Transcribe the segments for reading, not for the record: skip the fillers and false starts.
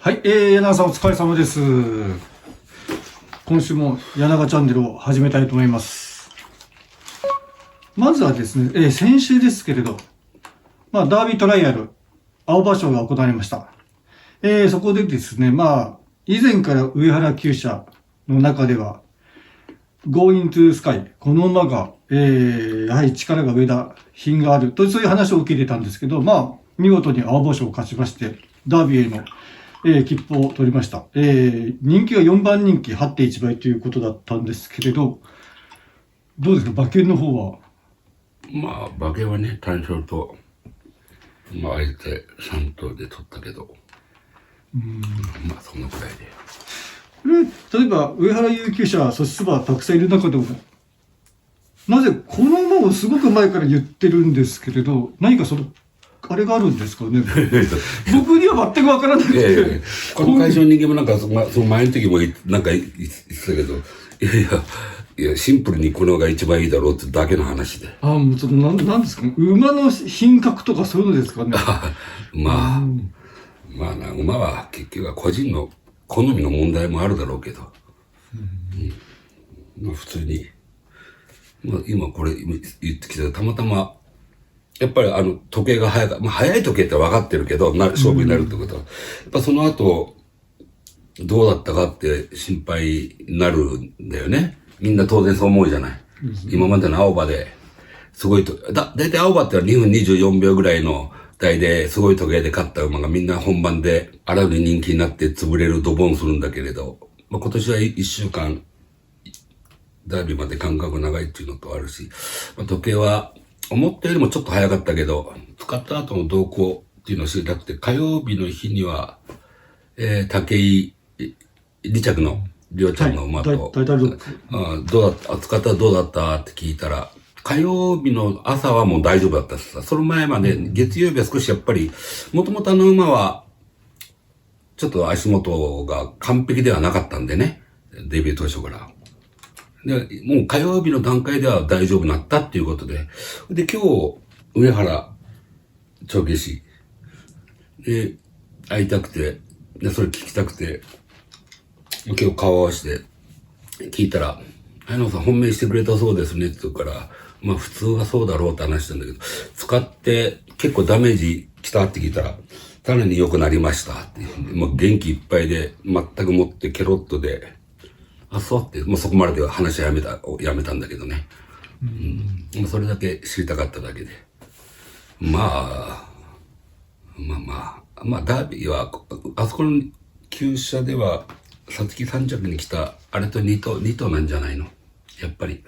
はい、柳川さんお疲れ様です。今週も柳川チャンネルを始めたいと思います。まずはですね、先週ですけれど、ダービートライアル、青葉賞が行われました。そこでですね、以前から上原厩舎の中では、Going to Sky、この馬が、やはり力が上だ、品がある、とそういう話を受けてたんですけど、見事に青葉賞を勝ちまして、ダービーへの切符を取りました。人気が4番人気 8.1 倍ということだったんですけれど、どうですか、馬券の方は。馬券はね、単勝と、あえて3頭で取ったけど、そのくらいで。例えば、上原有厩舎、そして馬たくさんいる中でも、なぜこの馬をすごく前から言ってるんですけれど、何かあれがあるんですかね。僕には全くわからなくて。この会社の人間もその前の時も言ってたけど、いや、シンプルにこのが一番いいだろうってだけの話で。もうちょっとなんですか、馬の品格とかそういうのですかね。馬は結局は個人の好みの問題もあるだろうけど、普通に、今これ言ってきたたまたま、やっぱり時計が早い時計って分かってるけど、勝負になるってことは、やっぱその後、どうだったかって心配になるんだよね。みんな当然そう思うじゃない。今までの青葉で、すごいだいたい青葉って2分24秒ぐらいの台ですごい時計で勝った馬がみんな本番であらゆる人気になって潰れるドボンするんだけれど、今年は1週間、ダービーまで間隔長いっていうのとあるし、時計は思ったよりもちょっと早かったけど、使った後の動向っていうのを知りたくて、火曜日の日には、武井、2着のりょうちゃんの馬と、どうだった、使ったらどうだったって聞いたら、火曜日の朝はもう大丈夫だったしさ、その前まで月曜日は少しやっぱり、もともと馬は、ちょっと足元が完璧ではなかったんでね、デビュー当初から。で、もう火曜日の段階では大丈夫になったっていうことで。で、今日、上原、帳消し。で、会いたくて、で、それ聞きたくて、今日顔合わせて、聞いたら、綾野さん本命してくれたそうですねって言うから、普通はそうだろうって話したんだけど、使って結構ダメージ来たって聞いたら、さらに良くなりましたって。もう元気いっぱいで、全くもってケロッとで、そうって、もうそこまででは話はやめたんだけどね。それだけ知りたかっただけで。ダービーは、あそこの厩舎では、皐月3着に来た、あれと2頭なんじゃないのやっぱり。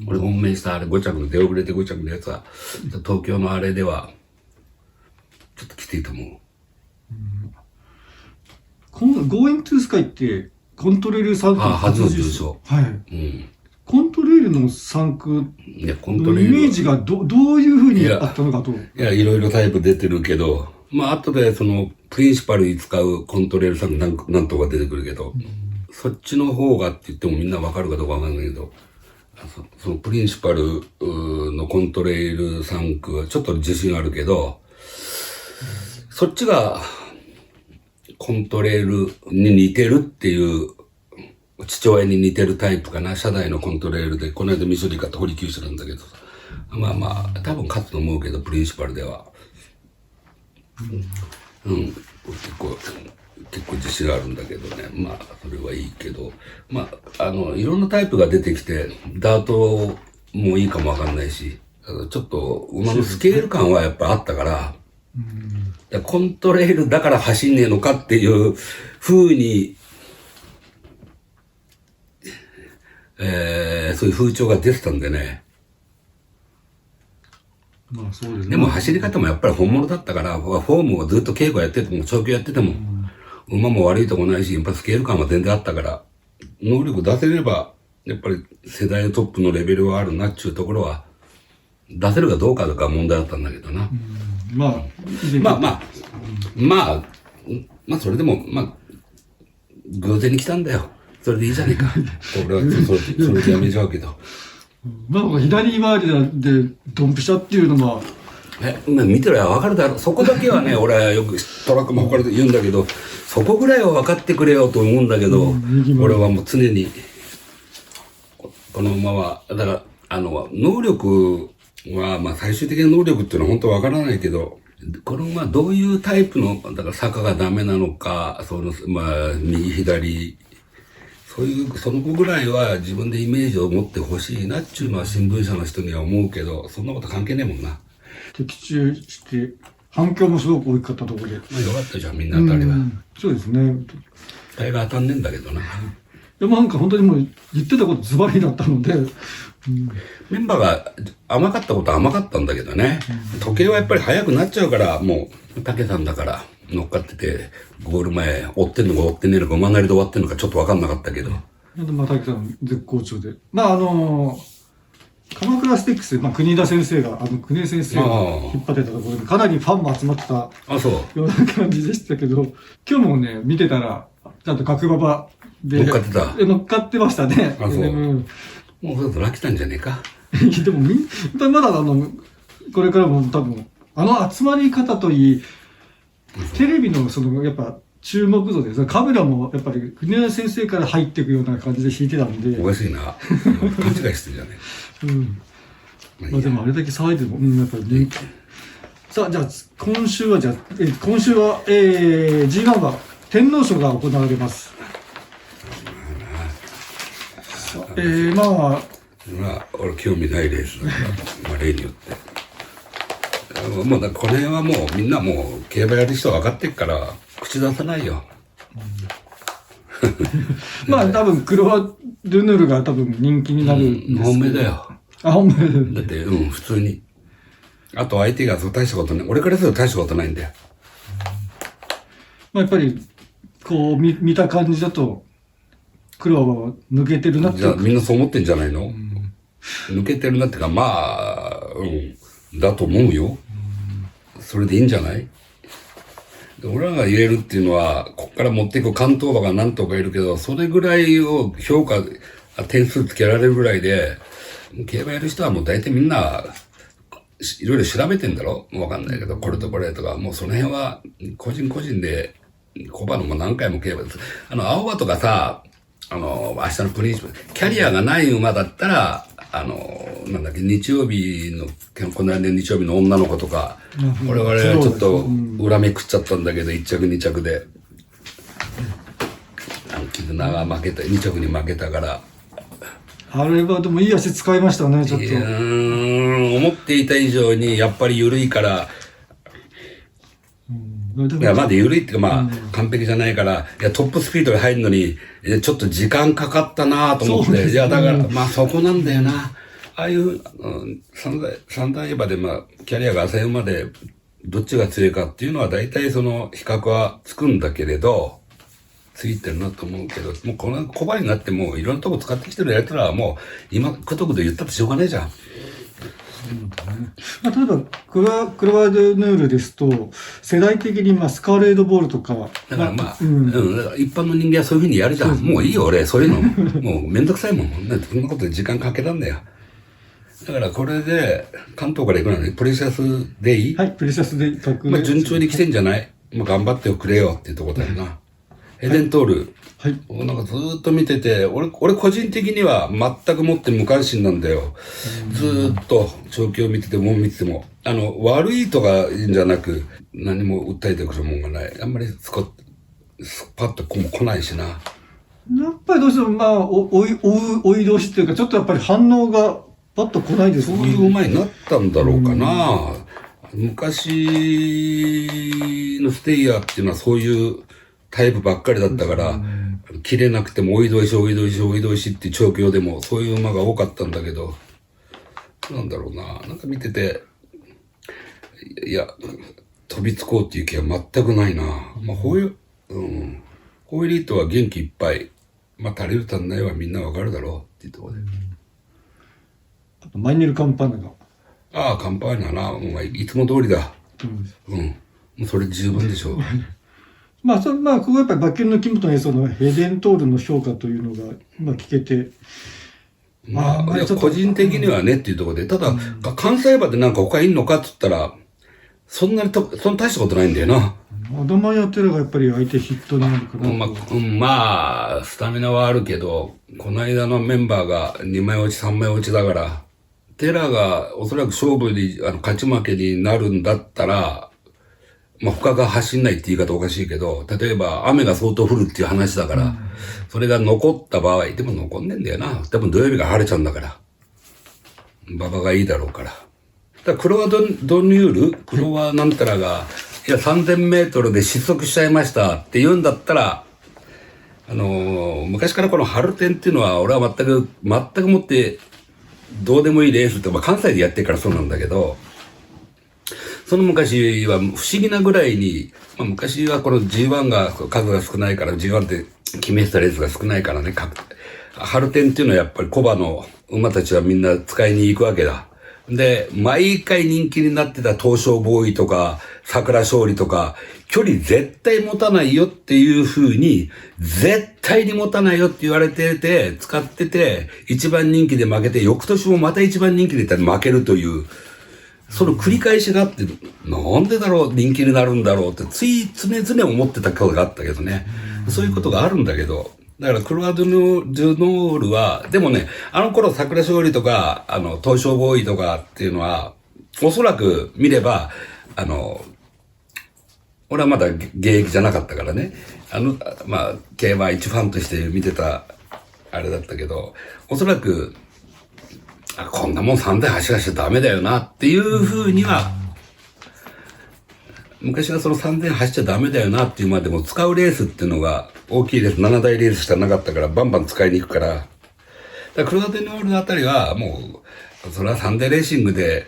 俺本命したあれ5着の出遅れて5着のやつは、東京のあれでは、ちょっときついと思う。この Going to Sky って、コントレール3区初の重賞。はい。コントレールの3区のイメージがどういうふうにあったのかと。いろいろタイプ出てるけど、後でプリンシパルに使うコントレール3区なんとか出てくるけど、そっちの方がって言ってもみんなわかるかどうかわかんないけど、そのプリンシパルのコントレール3区はちょっと自信あるけど、そっちがコントレールに似てるっていう、父親に似てるタイプかな。車内のコントレールで、この間ミソリカと堀厩舎なんだけど、多分勝つと思うけど、プリンシパルでは。結構自信あるんだけどね。それはいいけど。いろんなタイプが出てきて、ダートもいいかもわかんないし、ちょっと馬のスケール感はやっぱあったから、コントレールだから走んねえのかっていう風に、そういう風潮が出てたんでね。そうですね。でも走り方もやっぱり本物だったから、フォームをずっと稽古やってても、長距やってても、馬も悪いとこないし、やっぱスケール感は全然あったから、能力出せれば、やっぱり世代のトップのレベルはあるなっていうところは、出せるかどうかとか問題だったんだけどな。それでも、偶然に来たんだよ。それでいいじゃねえか。俺はそれでやめちゃうけど。左回りでドンピシャっていうのは、見てろよ、わかるだろ。そこだけはね、俺はよくトラックも他で言うんだけど、そこぐらいは分かってくれよと思うんだけど、俺はもう常に、このまま、だから、能力は、まあ最終的な能力っていうのは本当わからないけど、このまあどういうタイプの、だから坂がダメなのか、まあ右左、そういう、その子ぐらいは自分でイメージを持ってほしいなっていうのは新聞社の人には思うけど、そんなこと関係ねえもんな。的中して、反響もすごく大きかったところで。まあよかったじゃん、みんな当たりは。そうですね。大概当たんねえんだけどな。でもなんか本当にもう言ってたことズバリだったので、メンバーが甘かったことは甘かったんだけどね。時計はやっぱり速くなっちゃうから、もう、竹さんだから乗っかってて、ゴール前、追ってんのか追ってねえのか、馬なりで終わってんのかちょっとわかんなかったけど。でまあ、竹さん絶好調で。まあ鎌倉ステックス、まあ、国枝先生が、国枝先生が引っ張ってたところにかなりファンも集まってたあ、そう。ような感じでしたけど、今日もね、見てたら、ちゃんと角馬場で。乗っかってた。乗っかってましたね。あ、そう。もうそろそろ飽きたんじゃねえか。でもまだこれからも多分、集まり方といい、テレビのやっぱ、注目度です。カメラもやっぱり国枝先生から入っていくような感じで弾いてたんで。おかしいな。勘違いしてるじゃねえ。まあでもあれだけ騒いでも、やっぱり人気。さあ、じゃあ今週はG1 は天皇賞が行われます。まあ、俺興味ないレースだから、まあ例によって。もうこの辺はもうみんなもう競馬やる人は分かってっから、口出さないよ。まあ多分クロワ・ルヌールが多分人気になるんですけど。本命だよ。あ、本命だって、普通に。あと相手が大したことない。俺からすると大したことないんだよ。まあやっぱり、こう見た感じだと、クロワは抜けてるなって。じゃあみんなそう思ってんじゃないの？抜けてるなってか、まあ、だと思うよ。それでいいんじゃない？俺らが言えるっていうのは、こっから持っていく関東馬が何とかいるけど、それぐらいを点数つけられるぐらいで、競馬やる人はもう大体みんな、いろいろ調べてんだろ？わかんないけど、これとこれとか、もうその辺は、個人個人で、小馬のも何回も競馬です。青馬とかさ、明日のプリンシプル、キャリアがない馬だったら、なんだっけ、日曜日の、この間日曜日の女の子とか、我々はちょっと恨み食っちゃったんだけど、1着2着で、絆が負けた、2着に負けたから。あれはでもいい足使いましたね、ちょっと。思っていた以上に、やっぱり緩いから、いや、まだ緩いっていうか、まあ、完璧じゃないから、いや、トップスピードが入るのに、ちょっと時間かかったなと思って、いや、だから、まあ、そこなんだよな。ああいう、三大馬で、まあ、キャリアが浅い馬で、どっちが強いかっていうのは、大体比較はつくんだけれど、ついてるなと思うけど、もうこの小馬になっても、いろんなとこ使ってきてるやつらはもう、今、くどくど言ったってしょうがないじゃん。まあ、例えばクロワ・ドゥヌールですと世代的にスカーレードボールとかはだからだから一般の人間はそういうふうにやるじゃん。もういいよ俺そういうのもうめんどくさいもん。なんてそんなことで時間かけたんだよ。だからこれで関東から行くのにプレシャスデイ、はい、プレシャスデイまあ順調に来てんじゃない？まあ頑張ってくれよっていうところだよな。エデントール、はい、なんかずーっと見てて、俺個人的には全くもって無関心なんだよ。ずーっと調教を見てても見てても、悪いとかいいんじゃなく、何も訴えてくるもんがない。あんまりパッと来ないしな。やっぱりどうしても追い通しっていうか、ちょっとやっぱり反応がパッと来ないですね。そういう馬になったんだろうかな。昔のステイヤーっていうのはそういうタイプばっかりだったから、切れなくても追い通しっていう調教でもそういう馬が多かったんだけど、なんだろうな、なんか見てて、いや、飛びつこうっていう気は全くないな。まあ、ホイリートは元気いっぱい。まあ、足りる足んないはみんなわかるだろうっていうところで。あとマイネル・カンパーナが。ああ、カンパーナな。お前、いつも通りだ。もうそれ十分でしょう。ここはやっぱり馬券の木本のエデントールの評価というのが、聞けて。個人的にはねっていうところで、ただ、関西馬でなんか他いんのかって言ったら、そんな大したことないんだよな。アドマイヤっていうのがやっぱり相手ヒットになるかな。まあ、スタミナはあるけど、この間のメンバーが2枚落ち、3枚落ちだから、テラがおそらく勝負に、勝ち負けになるんだったら、まあ、他が走んないって言い方おかしいけど、例えば雨が相当降るっていう話だから、それが残った場合、でも残んねえんだよな。多分土曜日が晴れちゃうんだから。馬場がいいだろうから。だからクロワドニュール、クロワなんたらが、いや、3000メートルで失速しちゃいましたって言うんだったら、昔からこの春天っていうのは、俺は全くもって、どうでもいいレースって、まあ、関西でやってるからそうなんだけど、その昔は不思議なぐらいに、まあ、昔はこの G1 が数が少ないから、G1 って決めてたレースが少ないからね、春天っていうのはやっぱり小馬の馬たちはみんな使いに行くわけだ。で、毎回人気になってた東証ボーイとか、桜勝利とか、距離絶対持たないよっていう風に、絶対に持たないよって言われてて、使ってて、一番人気で負けて、翌年もまた一番人気で負けるという、その繰り返しがあって、なんでだろう、人気になるんだろうって、常々思ってたことがあったけどね。そういうことがあるんだけど、だからクロワドゥノールは、でもね、あの頃桜勝利とか、東証ボーイとかっていうのは、おそらく見れば、俺はまだ現役じゃなかったからね、まあ、競馬一ファンとして見てた、あれだったけど、おそらく、こんなもん3台走らしちゃダメだよなっていう風には、昔はその3000走っちゃダメだよなっていうまでも使うレースっていうのが大きいレース、7台レースしかなかったからバンバン使いに行くから、だからクロダテノールのあたりはもう、それはサンデーレーシングで、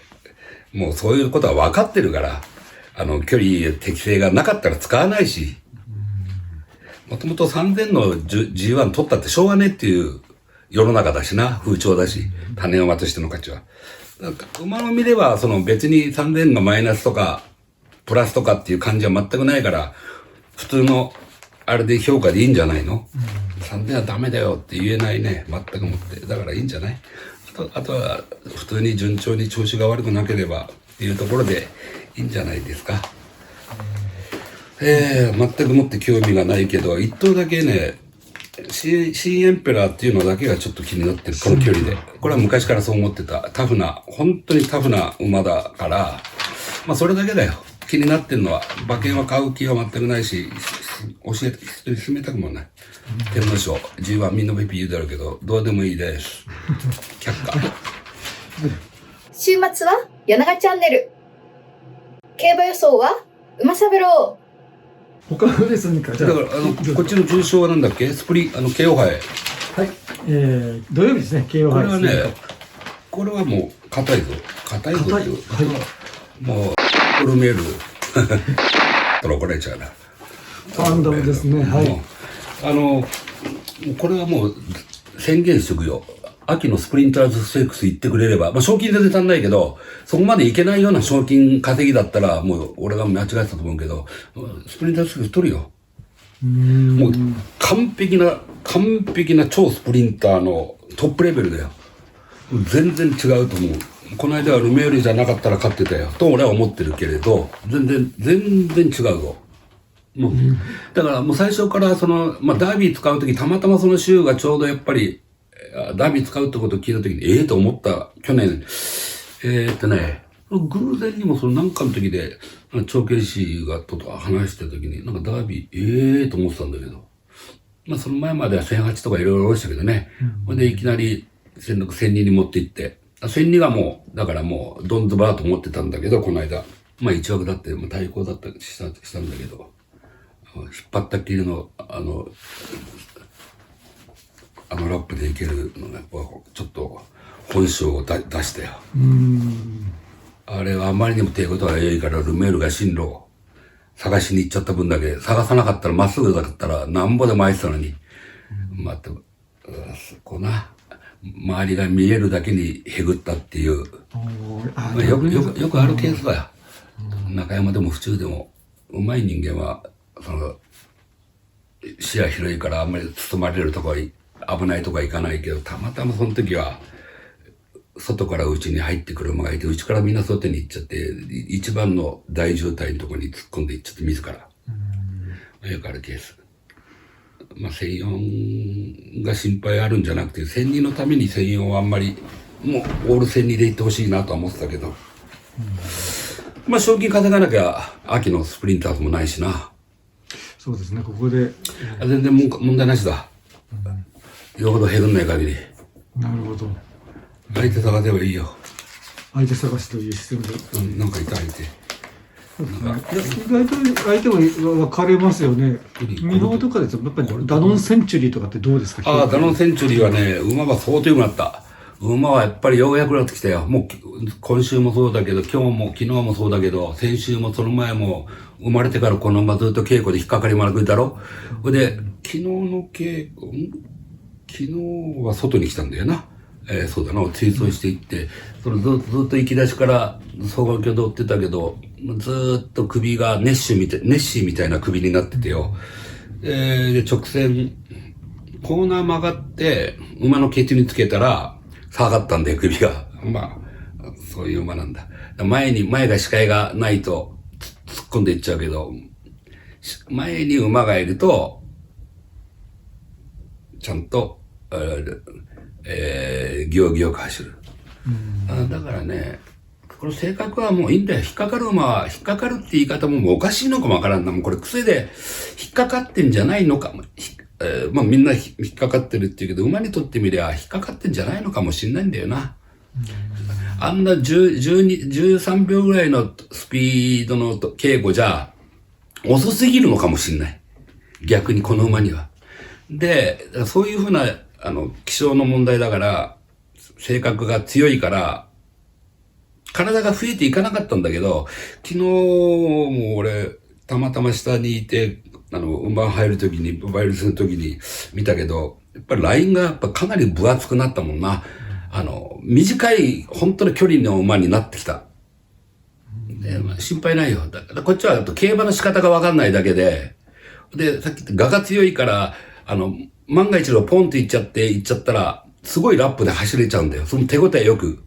もうそういうことは分かってるから、距離適性がなかったら使わないし、もともと3000の G1 取ったってしょうがねえっていう世の中だしな、風潮だし、種馬としての価値は。馬の見れば、その別に3000がマイナスとか、プラスとかっていう感じは全くないから、普通のあれで評価でいいんじゃないの？ 3000 はダメだよって言えないね、全くもって。だからいいんじゃない？あとは普通に順調に調子が悪くなければっていうところでいいんじゃないですか。全くもって興味がないけど、一頭だけね、シーエンペラーっていうのだけがちょっと気になってる、この距離で。これは昔からそう思ってた。本当にタフな馬だから、まあそれだけだよ。気になってるのは、馬券は買う気は全くないし、人に勧めたくもない。天皇賞、G1 みんなピピ言うだろうけど、どうでもいいです。却下。週末は柳川チャンネル。競馬予想は馬さべろう。他のレースにか、じゃあ。だから、こっちの重賞はなんだっけKO杯。はい。土曜日ですね、KO 杯。これはね、これはもう、硬いぞっていう。はい。もう、ルメール、とら怒られちゃうな。ランダムですね、はい。これはもう、宣言しとくよ。秋のスプリンターズステークス行ってくれれば、まあ賞金全然足んないけど、そこまでいけないような賞金稼ぎだったら、もう俺が間違えてたと思うけど、スプリンターズステークス取るよ。もう完璧な超スプリンターのトップレベルだよ。全然違うと思う。この間はルメールじゃなかったら勝ってたよ。と俺は思ってるけれど、全然違うぞ。もう、だからもう最初からまあダービー使うとき、たまたまその週がちょうどやっぱり、ダービー使うってことを聞いたときに、と思った、去年、偶然にもなんかの時で、長慶氏がと話してたときに、なんかダービー、と思ってたんだけど、まあその前までは1008とかいろいろおろしたけどね、ほんでいきなり1006、1002に持って行って、1002がもう、だからもう、ドンズバーと思ってたんだけど、この間。まあ一枠だって、まあ対抗だったりしたんだけど、引っ張ったっきりの、ラップでいけるのが、やっぱちょっと本性を出したよ。あれはあまりにも手応えが良いから、ルメールが進路を探しに行っちゃった分だけ、探さなかったらまっすぐだったらなんぼでも空いてたのに、また、こうな、周りが見えるだけにへぐったっていう、まあ、よくあるケースだよ。中山でも府中でも、うまい人間は、視野広いからあんまり包まれるとこは危ないとこは行かないけど、たまたまその時は、外から内に入ってくる馬がいて、内からみんな外に行っちゃって、一番の大渋滞のところに突っ込んでいっちゃって、自ら。よくあるケース。1004が心配あるんじゃなくて、1002のために1004はあんまり、もう、オール1002で行ってほしいなとは思ってたけど。賞金稼がなきゃ、秋のスプリンターズもないしな。そうですね、ここで。全然問題なしだ。よほど減るんない限り。なるほど。相手探せばいいよ。相手探しというシステムで。なんかいた相手。意外と相手は分かれますよね。日本とかですと、やっぱりダノンセンチュリーとかってどうですか？ダノンセンチュリーはね、馬が相当良くなった。馬はやっぱりようやくなってきたよ。もう、今週もそうだけど、今日も、昨日もそうだけど、先週もその前も、生まれてからこの馬ずっと稽古で引っかかりまくりだろ。で、昨日は外に来たんだよな。そうだな、追走していって、ずっと行き出しから双眼鏡で追ってたけど、ずっと首がネッシーみたいな首になっててよ。で、直線、コーナー曲がって、馬のケツにつけたら、下がったんだよ、首が。そういう馬なんだ。前が視界がないと突っ込んでいっちゃうけど、前に馬がいると、ちゃんと、行儀よく走る。だからね、この性格はもういいんだよ。引っかかる馬は、引っかかるって言い方もおかしいのかもわからんな。もうこれ癖で引っかかってんじゃないのかも。みんな引っかかってるって言うけど、馬にとってみりゃ引っかかってんじゃないのかもしんないんだよな。あんな13秒ぐらいのスピードの稽古じゃ遅すぎるのかもしんない。逆にこの馬には。で、そういうふうな、気象の問題だから、性格が強いから、体が増えていかなかったんだけど、昨日も俺、たまたま下にいて、馬入るときに、バイルするときに見たけど、やっぱりラインがやっぱかなり分厚くなったもんな。短い、本当の距離の馬になってきた。で、心配ないよ。だからこっちは競馬の仕方がわかんないだけで、さっき言った我が強いから、万が一のポンって行っちゃったら、すごいラップで走れちゃうんだよ。その手応えよく。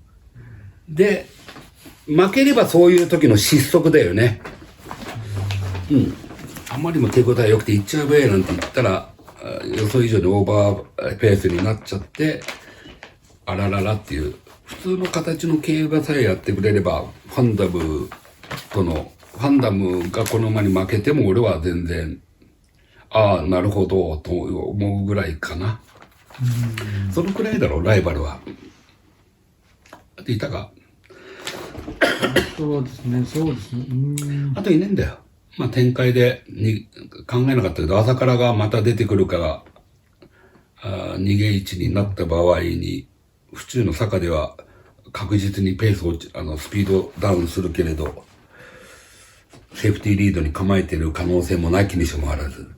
で、負ければそういう時の失速だよね。あまりにも手応え良くて行っちゃうべなんて言ったら、予想以上にオーバーペースになっちゃって、あらららっていう、普通の形の競馬さえやってくれれば、ファンダムがこの馬に負けても俺は全然、なるほど、と思うぐらいかな。そのくらいだろう、ライバルは。あといたか。そうですね。あといねえんだよ。展開で考えなかったけど、朝からがまた出てくるから、逃げ位置になった場合に、府中の坂では確実にペースを、スピードダウンするけれど、セーフティーリードに構えてる可能性もなきにしもあらず。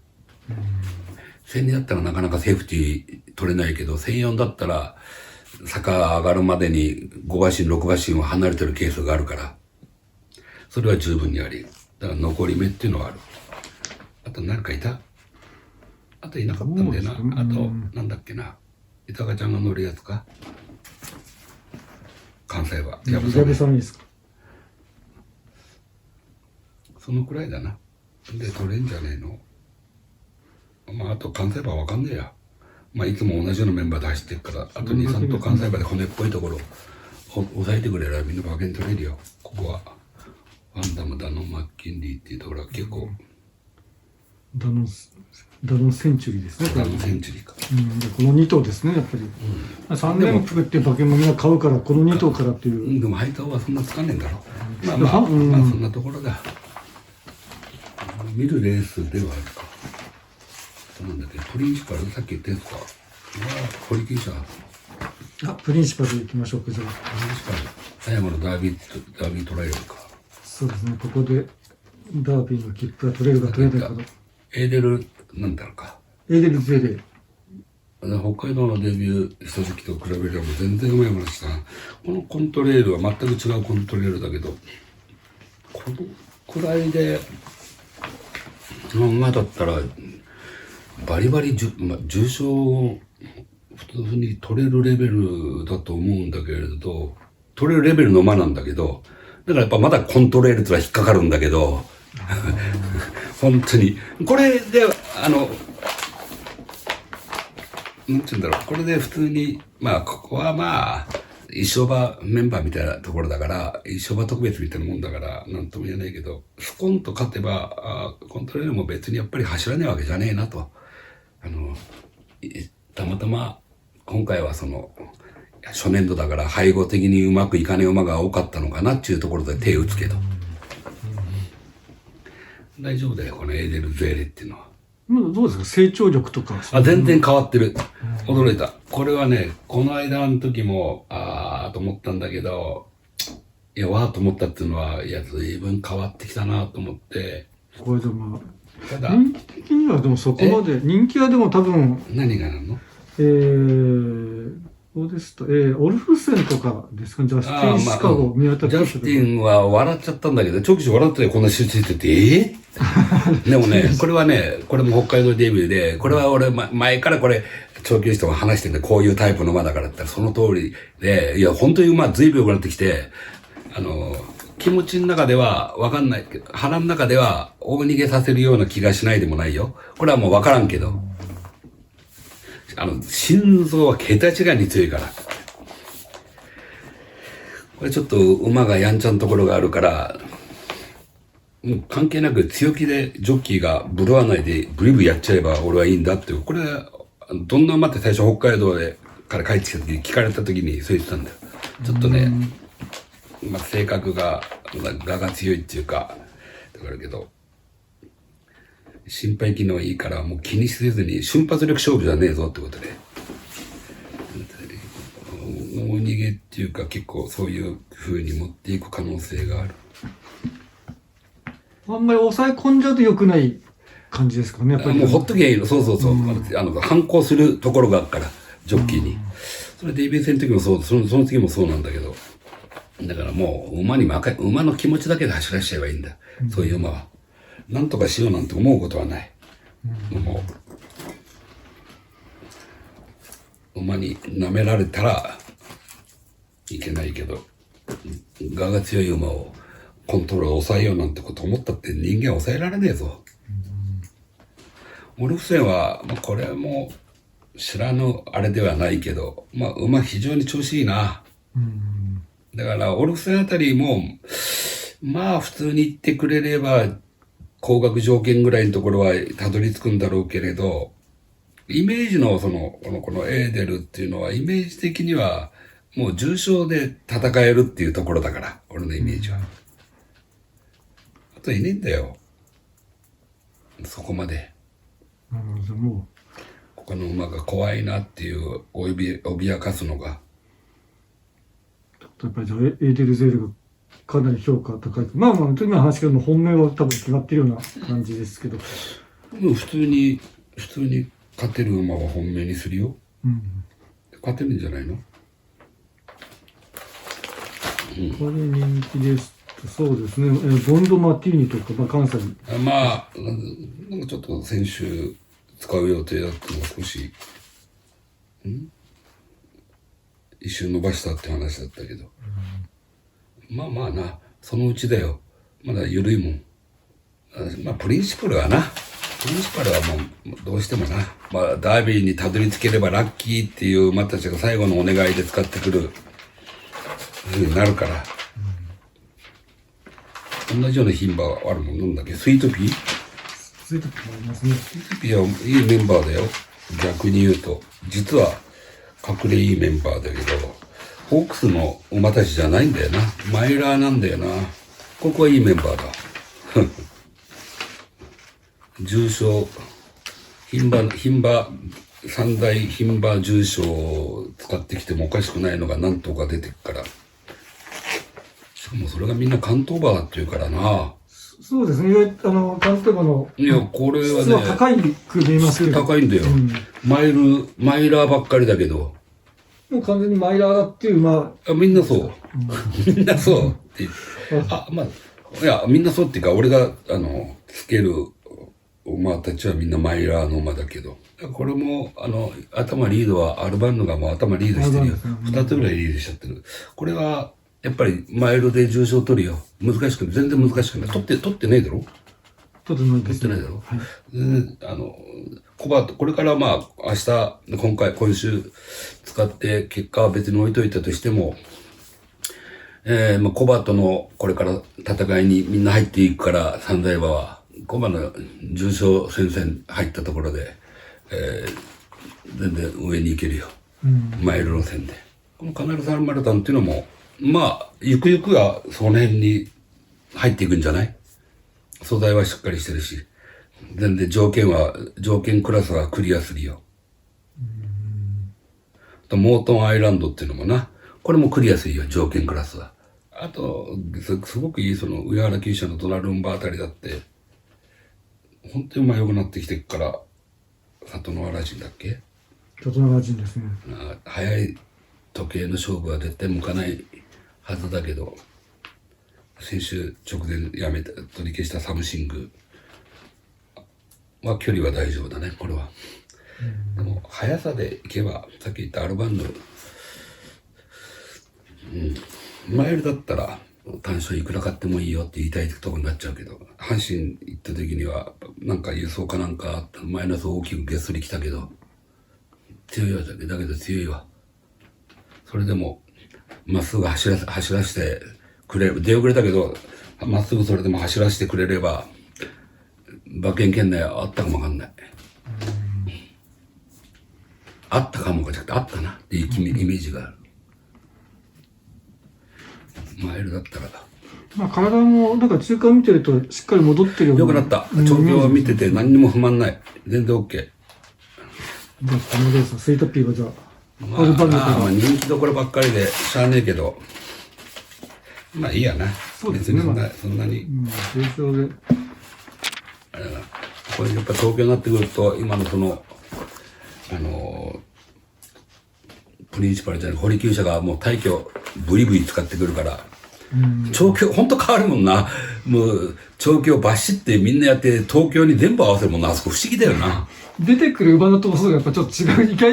1002だったらなかなかセーフティー取れないけど、1004だったら、坂上がるまでに5馬身、6馬身は離れてるケースがあるから、それは十分にあり、だから残り目っていうのはある。あと何かいた？あといなかったんだよな。あと、なんだっけな。豊ちゃんが乗るやつか？関西馬。やぶさめですか？そのくらいだな。で、取れんじゃねえの。あと関西馬わかんねえや。いつも同じようなメンバーで走ってるから、あと2、3と関西馬で骨っぽいところ、抑えてくれればみんな馬券取れるよ。ここは。ワンダム、ダノン・マッキンリーっていうところは結構。ダノンセンチュリーですね。ダノンセンチュリーか。でこの2頭ですね、やっぱり。3連服って馬券もみんな買うから、この2頭からっていう。でも配当はそんなつかんねえんだろ。そんなところだ。見るレースではあるか。なんだっけ、プリンシパル、さっき言ったやつか。堀金車。プリンシパル行きましょうか、じゃあ。プリンシパル。最後のダービートライアルか。そうですね、ここでダービーの切符が取れるか取れないかと。エーデル、なんだろうか。エーデルゼレ。北海道のデビューした時と比べれば全然うまいものしたな。このコントレールは全く違うコントレールだけど、このくらいで、馬だったら、バリバリ重賞普通に取れるレベルだと思うんだけれど、取れるレベルの馬なんだけど、だからやっぱまだコントレールってのは引っかかるんだけど、本当に。これで、なんて言うんだろう、これで普通に、まあ、ここはまあ、一生馬メンバーみたいなところだから、一生馬特別みたいなもんだから、なんとも言えないけど、スコンと勝てば、コントレールも別にやっぱり走らねえわけじゃねえなと。たまたま、今回は初年度だから配合的にうまくいかねえ馬が多かったのかなっていうところで手を打つけど。大丈夫だよ、このエーデルゼーレっていうのは。どうですか、成長力とか。全然変わってる。驚いた。これはね、この間の時も、と思ったんだけど、いや、わーと思ったっていうのは、いや、随分変わってきたなと思って。これでも、ただ、人気的にはでもそこまで、人気はでも多分、何がなの？どうですと、オルフセンとかですかね、ジャスティン・シカゴ見渡ジャスティンは笑っちゃったんだけど、ちょくちょく笑っててこんな集中してて、でもね、これはね、これも北海道デビューで、これは俺、前からこれ、長距離人が話してんで、こういうタイプの馬だからって言ったらその通りで、いや、本当に馬随分良くなってきて、気持ちの中ではわかんないけど、腹の中では大逃げさせるような気がしないでもないよ。これはもうわからんけど。心臓は桁違いに強いから。これちょっと馬がやんちゃなところがあるから、もう関係なく強気でジョッキーがブルわないでブリブリやっちゃえば俺はいいんだっていう。これ、どんな馬って最初北海道から帰ってきた時に聞かれた時にそう言ってたんだよ。ちょっとね、性格が、我が強いっていうか、だからけど、心肺機能いいからもう気にせずに瞬発力勝負じゃねえぞってことで。大逃げっていうか結構そういう風に持っていく可能性がある。あんまり抑え込んじゃうと良くない感じですかね、やっぱり。もうほっときゃいいの。そうそうそう。反抗するところがあるから、ジョッキーに。それデビュー戦の時もそう、その次もそうなんだけど。だからもう馬の気持ちだけで走らせちゃえばいいんだ。そういう馬は。なんとかしようなんて思うことはない。もう、馬に舐められたらいけないけど、我が強い馬をコントロールを抑えようなんてこと思ったって人間は抑えられねえぞ。オルフセンは、これはもう知らぬあれではないけど、馬非常に調子いいな。だからオルフセンあたりも、普通に行ってくれれば、高額条件ぐらいのところはたどり着くんだろうけれど、イメージのこのエーデルっていうのはイメージ的にはもう重賞で戦えるっていうところだから、俺のイメージは。あといねえんだよ。そこまで。もう他の馬が怖いなっていう脅かすのが。やっぱりじゃあエーデルゼールがかなり評価高い。今の話けども本命は多分決まってるような感じですけど。普通に勝てる馬は本命にするよ。勝てるんじゃないの？これ人気ですと、そうですね。ボンド・マティーニとか、関西。なんかちょっと先週使う予定だったのが少し、一瞬伸ばしたって話だったけど。そのうちだよ。まだ緩いもん。プリンシパルはもうどうしてもな。ダービーにたどり着ければラッキーっていう馬たちが最後のお願いで使ってくる風になるから。同じような牝馬あるもん。なんだっけ、スイートピースイートピーもありますね。スイートピーはいいメンバーだよ。逆に言うと。実は隠れいいメンバーだけど、ホークスの馬たちじゃないんだよな。マイラーなんだよな。ここはいいメンバーだ。重賞、三大牝馬重賞を使ってきてもおかしくないのが何頭か出てくから。しかもそれがみんな関東馬だって言うからな。そうですね。意外と関東馬の。いや、これはね。高いく見えますけど。高いんだよ。マイラーばっかりだけど。もう完全にマイラーだっていう馬。みんなそう。みんなそうって。いや、みんなそうっていうか、俺が、つける馬たちはみんなマイラーの馬だけど、これも、頭リードはアルバンヌがもう頭リードしてるよ。二つぐらいリードしちゃってる。これは、やっぱりマイルで重賞取るよ。難しくない。全然難しくない。取ってないだろ？取ってないです。取ってないだろ？はい。コバート、これからまあ、今週使って結果は別に置いといたとしても、まあ、コバとのこれから戦いにみんな入っていくから、三大馬は、コバの重賞戦線入ったところで、全然上に行けるよ。マイル路線で。このカナルサンマルタンっていうのも、まあ、ゆくゆくはその辺に入っていくんじゃない？素材はしっかりしてるし、全然条件クラスはクリアするよ。モートンアイランドっていうのもな、これもクリアするよ、条件クラスは。あと、すごくいい、上原厩舎のドナルンバあたりだって、本当に馬良くなってきてるから、里の原人だっけ？里の原人ですね。早い時計の勝負は絶対向かないはずだけど、先週直前取り消したサムシングは距離は大丈夫だね、これは。でも、速さでいけば、さっき言ったアルバンヌ、マイルだったら単勝いくら買ってもいいよって言いたいとこになっちゃうけど、阪神行った時には、なんか輸送かなんか、マイナス大きくゲストに来たけど、強いわだけど強いわ。それでも、まっすぐ走らせてくれる。出遅れたけど、まっすぐそれでも走らせてくれれば、馬券圏内あったかもわかんない。あったかもかじゃなくて、あったなっていうイメージがある。マイルだったら。まあ、体も、なんか中間見てるとしっかり戻ってるような。良くなった。調教を見てて何にも不満ない。全然 OK。じゃあ、このレースはスイートピーがじゃあ、まあ人気どころばっかりでしゃあねえけど、まあいいやな。そうですね。別にそんなに。重症で。あれだな。これやっぱ東京になってくると、今のプリンシパルじゃない、堀厩舎がもう大挙ブリブリ使ってくるから、調教、ほんと変わるもんな。もう、調教バシってみんなやって、東京に全部合わせるもんな。あそこ不思議だよな。出てくる馬の頭数がやっぱちょっと違うじ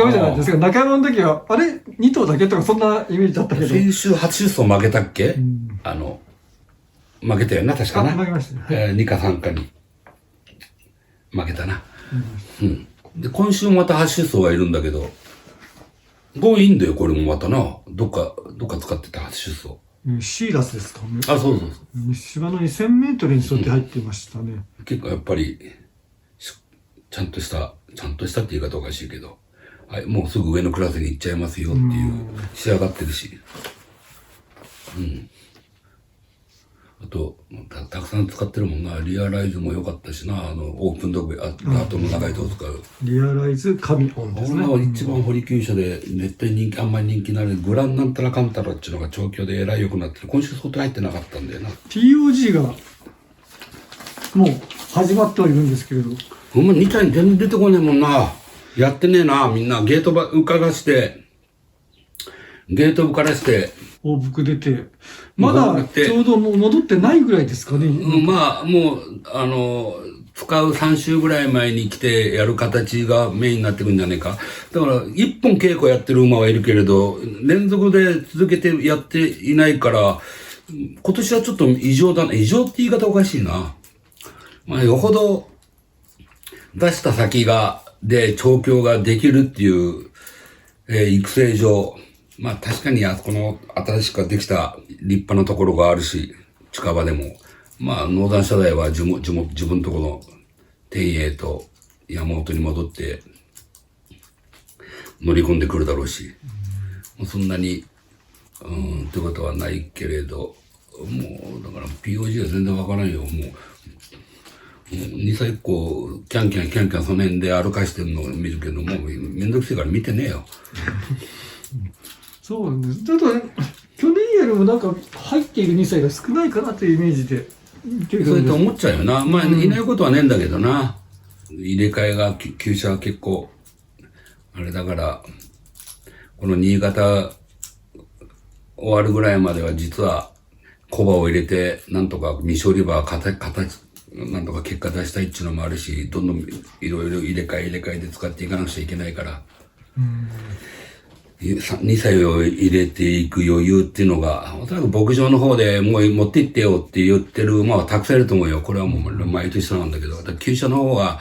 ゃないですか。中山の時は、あれ ?2 頭だけとかそんなイメージだったけど。先週初出走負けたっけ？負けたよな、確かな。負けましたね。2か3かに。負けたな。で、今週もまた初出走がいるんだけど、いいんだよ、これもまたな。どっか使ってた初出走。シーラスですかね。あ、そう。芝の2000メートルに沿って入っていましたね。結構やっぱり、ちゃんとしたって言い方おかしいけど、はい、もうすぐ上のクラスに行っちゃいますよっていう、仕上がってるし。あと、たくさん使ってるもんな。リアライズも良かったしな。オープンドッグ、後の長いとこ使う。リアライズ神オンですね。俺は一番堀厩舎で絶対あんまり人気なるグランなんたらかんたらっていうのが調教でえらい良くなってる。今週相当入ってなかったんだよな。TOG が、もう始まってはいるんですけれど。ほんま2体に全然出てこねえもんな。やってねえな、みんな。ゲート受からして、往復出て、まだちょうどもう戻ってないぐらいですかね。まあ、もう、使う3週ぐらい前に来てやる形がメインになってくるんじゃねえか。だから、1本稽古やってる馬はいるけれど、連続で続けてやっていないから、今年はちょっと異常だな。異常って言い方おかしいな。まあ、よほど出した先で調教ができるっていう、育成上、まあ確かにこの新しくできた立派なところがあるし、近場でも、まあ農山社大は自分とこの天栄と山本に戻って乗り込んでくるだろうし、そんなに、ってことはないけれど、もうだから POG は全然わからんよ、もう。2歳以降、キャンキャンその辺で歩かしてるのを見るけど、もうめんどくせえから見てねえよ。そうなんです。ちょっと、去年よりもなんか入っている2歳が少ないかなというイメージで見てるんです。そうやって思っちゃうよな。まあ、いないことはねえんだけどな。入れ替えが、厩舎は結構、あれだから、この新潟終わるぐらいまでは実は、コバを入れて、なんとか未勝利馬なんとか結果出したいっていうのもあるし、どんどんいろいろ入れ替えで使っていかなくちゃいけないから、2歳を入れていく余裕っていうのが、おそらく牧場の方でもう持って行ってよって言ってる馬はたくさんいると思うよ。これはもう毎年そうなんだけど、厩舎の方は、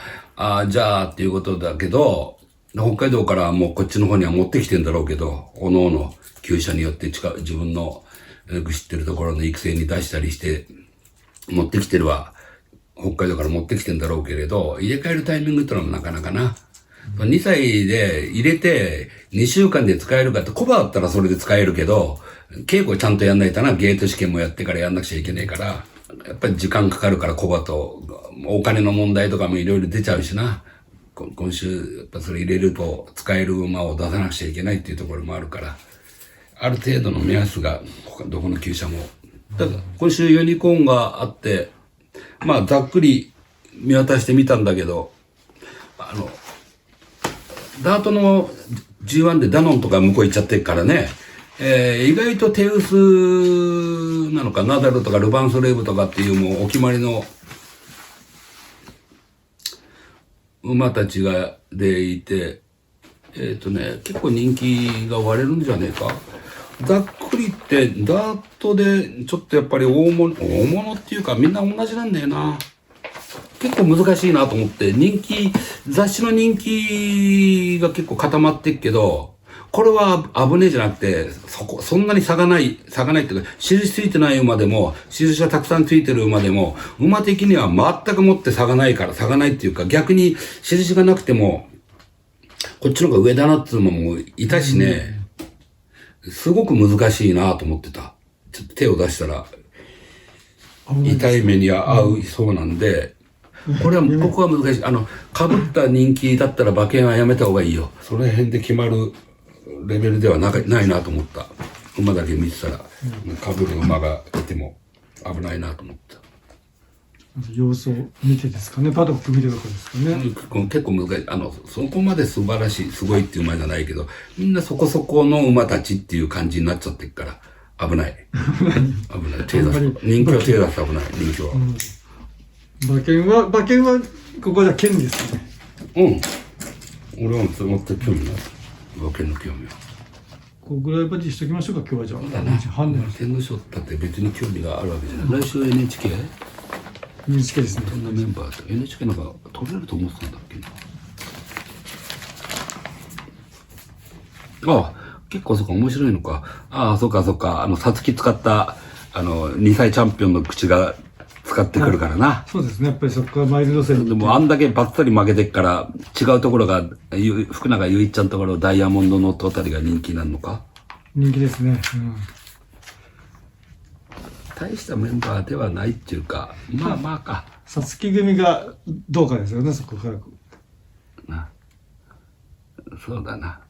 じゃあっていうことだけど、北海道からもうこっちの方には持ってきてんだろうけど、おのおの厩舎によって自分のよく知ってるところの育成に出したりして、持ってきてるは、北海道から持ってきてんだろうけれど、入れ替えるタイミングってのもなかなかな。2歳で入れて2週間で使えるかって、コバだったらそれで使えるけど、稽古ちゃんとやんないとな、ゲート試験もやってからやんなくちゃいけないから、やっぱり時間かかるからコバと、お金の問題とかもいろいろ出ちゃうしな。今週、やっぱそれ入れると使える馬を出さなくちゃいけないっていうところもあるから、ある程度の目安が、どこの厩舎も。だから今週ユニコーンがあって、まあざっくり見渡してみたんだけど、ダートの G1 でダノンとか向こう行っちゃってるからね、意外と手薄なのか、ナダルとかルヴァンソレーブとかっていうもうお決まりの馬たちでいて、結構人気が割れるんじゃねえか。ざっくり言って、ダートでちょっとやっぱり大物っていうかみんな同じなんだよな。結構難しいなと思って、雑誌の人気が結構固まってっけど、これは危ねえじゃなくて、そんなに差がないっていうか、印ついてない馬でも、印がたくさんついてる馬でも、馬的には全くもって差がないっていうか、逆に印がなくても、こっちの方が上だなっていう馬もいたしね、すごく難しいなと思ってた。ちょっと手を出したら、痛い目に遭うそうなんで、これは、ここは難しい。被った人気だったら馬券はやめた方がいいよ。その辺で決まるレベルではないなと思った。馬だけ見てたら、被る馬がいても危ないなと思った。様子を見てですかね、パドック見てとかですかね。結構難しい。そこまで素晴らしい、すごいっていう馬じゃないけど、みんなそこそこの馬たちっていう感じになっちゃってるから、危ない。危ない。手出す。人気は手出す危ない、人気は。馬券は、ここじゃ剣ですね。俺は全く興味ない。馬券の興味は。こうぐらいまでしときましょうか、今日はじゃあ。天皇賞だって別に興味があるわけじゃない。来週 NHK ですね。どんなメンバーと NHK なんか取れると思ってたんだっけな。結構そうか、面白いのか。そうか。皐月使った、2歳チャンピオンの口が使ってくるからな。そうですね。やっぱりそこからマイルド戦。でもあんだけバッサリ負けてっから、違うところが、福永祐一ちゃんのところ、ダイヤモンドノートあたりが人気になるのか。人気ですね。大したメンバーではないっていうか、まあか。皐月組がどうかですよね、そこから。な。そうだな。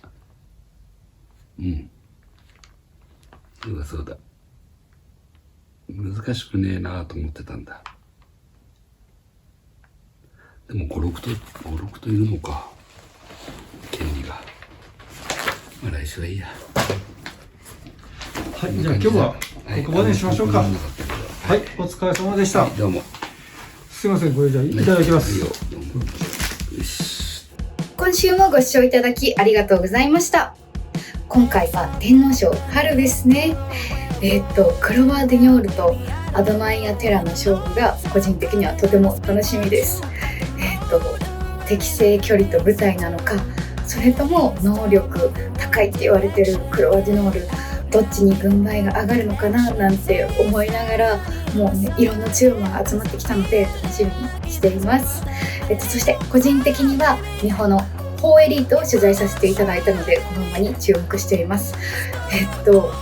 そうだ。難しくねえなと思ってたんだ。でも5、6といるのか。権利が。まあ来週はいいや。はい、じゃあ今日はここまでにしましょうか。はい、お疲れ様でした。どうも。すいません、これじゃあいただきます。今週もご視聴いただきありがとうございました。今回は天皇賞春ですね。クロワーデニョールとアドマイヤテラの勝負が個人的にはとても楽しみです。適正距離と舞台なのか、それとも能力高いって言われてるクロワーデニョール、どっちに軍配が上がるのかななんて思いながら、もうね、いろんな注文が集まってきたので楽しみにしています。そして個人的には美穂の4エリートを取材させていただいたので、この馬に注目しています。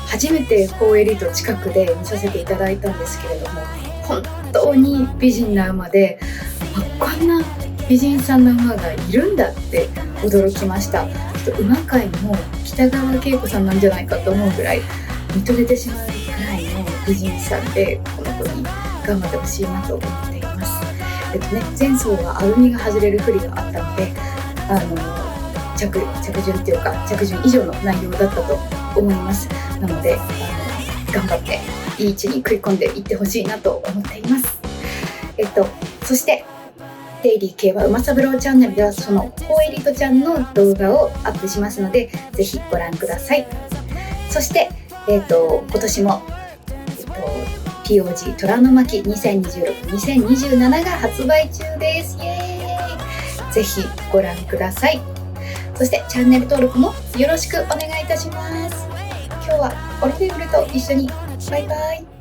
初めて4エリート近くで見させていただいたんですけれども、本当に美人な馬で、こんな美人さんの馬がいるんだって驚きました。馬界も北川景子さんなんじゃないかと思うぐらい見とれてしまうぐらいの美人さんで、この子に頑張ってほしいなと思っています。前走はアルミが外れる不利があったので、着順っていうか着順以上の内容だったと思います。なので頑張っていい位置に食い込んでいってほしいなと思っています。そしてデイリー競馬馬三郎チャンネルではそのコエリートちゃんの動画をアップしますので、ぜひご覧ください。そして、今年も、POG 虎の巻2026-2027が発売中です。イエーイ。ぜひご覧ください。そしてチャンネル登録もよろしくお願いいたします。今日はオルフェーブルと一緒にバイバイ。